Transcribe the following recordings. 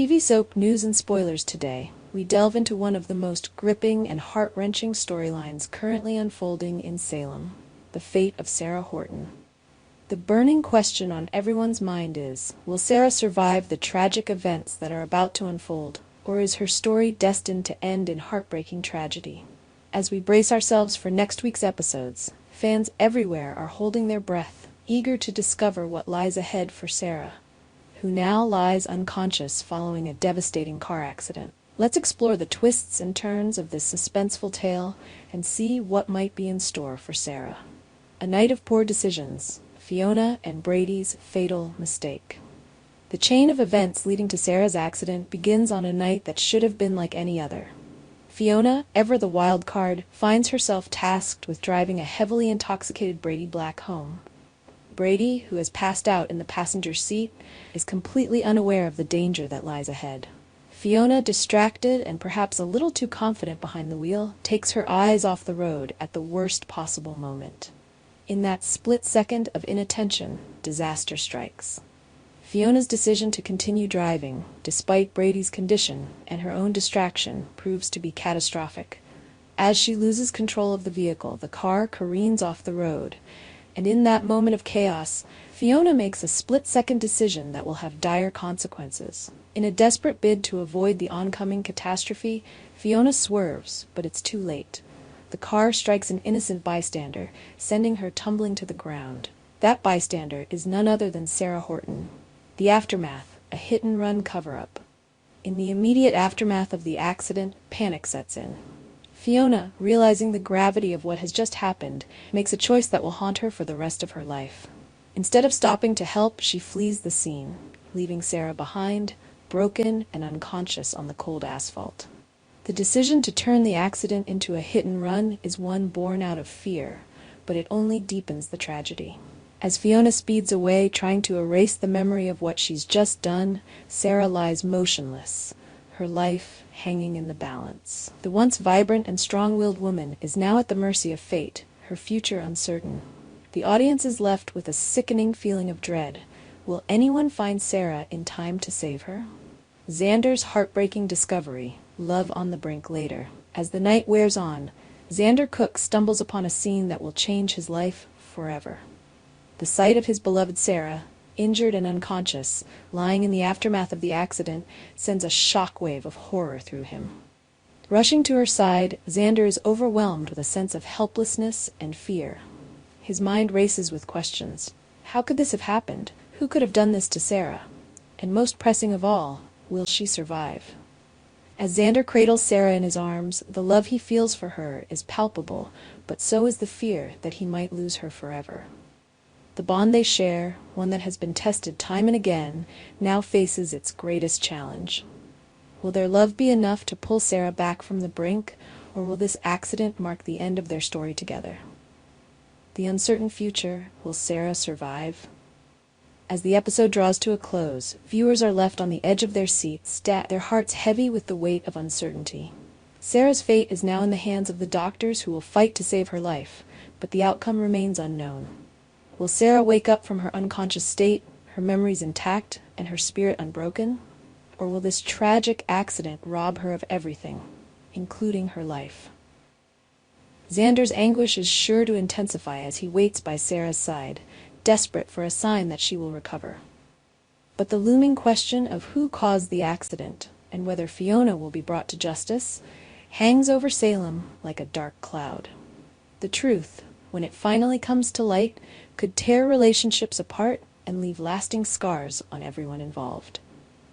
TV soap news and spoilers today, we delve into one of the most gripping and heart-wrenching storylines currently unfolding in Salem, the fate of Sarah Horton. The burning question on everyone's mind is, will Sarah survive the tragic events that are about to unfold, or is her story destined to end in heartbreaking tragedy? As we brace ourselves for next week's episodes, fans everywhere are holding their breath, eager to discover what lies ahead for Sarah, who now lies unconscious following a devastating car accident. Let's explore the twists and turns of this suspenseful tale and see what might be in store for Sarah. A night of poor decisions, Fiona and Brady's fatal mistake. The chain of events leading to Sarah's accident begins on a night that should have been like any other. Fiona, ever the wild card, finds herself tasked with driving a heavily intoxicated Brady Black home. Brady, who has passed out in the passenger seat, is completely unaware of the danger that lies ahead. Fiona, distracted and perhaps a little too confident behind the wheel, takes her eyes off the road at the worst possible moment. In that split second of inattention, disaster strikes. Fiona's decision to continue driving, despite Brady's condition and her own distraction, proves to be catastrophic. As she loses control of the vehicle, the car careens off the road, and in that moment of chaos, Fiona makes a split-second decision that will have dire consequences. In a desperate bid to avoid the oncoming catastrophe, Fiona swerves, but it's too late. The car strikes an innocent bystander, sending her tumbling to the ground. That bystander is none other than Sarah Horton. The aftermath, a hit-and-run cover-up. In the immediate aftermath of the accident, panic sets in. Fiona, realizing the gravity of what has just happened, makes a choice that will haunt her for the rest of her life. Instead of stopping to help, she flees the scene, leaving Sarah behind, broken and unconscious on the cold asphalt. The decision to turn the accident into a hit-and-run is one born out of fear, but it only deepens the tragedy. As Fiona speeds away, trying to erase the memory of what she's just done, Sarah lies motionless, her life hanging in the balance. The once vibrant and strong-willed woman is now at the mercy of fate, her future uncertain. The audience is left with a sickening feeling of dread. Will anyone find Sarah in time to save her? Xander's heartbreaking discovery, love on the brink later. As the night wears on, Xander Cook stumbles upon a scene that will change his life forever. The sight of his beloved Sarah, injured and unconscious, lying in the aftermath of the accident, sends a shockwave of horror through him. Rushing to her side, Xander is overwhelmed with a sense of helplessness and fear. His mind races with questions. How could this have happened? Who could have done this to Sarah? And most pressing of all, will she survive? As Xander cradles Sarah in his arms, the love he feels for her is palpable, but so is the fear that he might lose her forever. The bond they share, one that has been tested time and again, now faces its greatest challenge. Will their love be enough to pull Sarah back from the brink, or will this accident mark the end of their story together? The uncertain future, will Sarah survive? As the episode draws to a close, viewers are left on the edge of their seats, their hearts heavy with the weight of uncertainty. Sarah's fate is now in the hands of the doctors who will fight to save her life, but the outcome remains unknown. Will Sarah wake up from her unconscious state, her memories intact, and her spirit unbroken? Or will this tragic accident rob her of everything, including her life? Xander's anguish is sure to intensify as he waits by Sarah's side, desperate for a sign that she will recover. But the looming question of who caused the accident, and whether Fiona will be brought to justice, hangs over Salem like a dark cloud. The truth, when it finally comes to light, could tear relationships apart and leave lasting scars on everyone involved.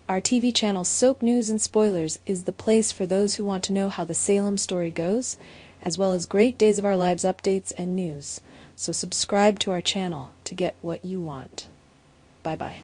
Our TV channel Soap News and Spoilers is the place for those who want to know how the Salem story goes, as well as great Days of Our Lives updates and news. So subscribe to our channel to get what you want. Bye-bye.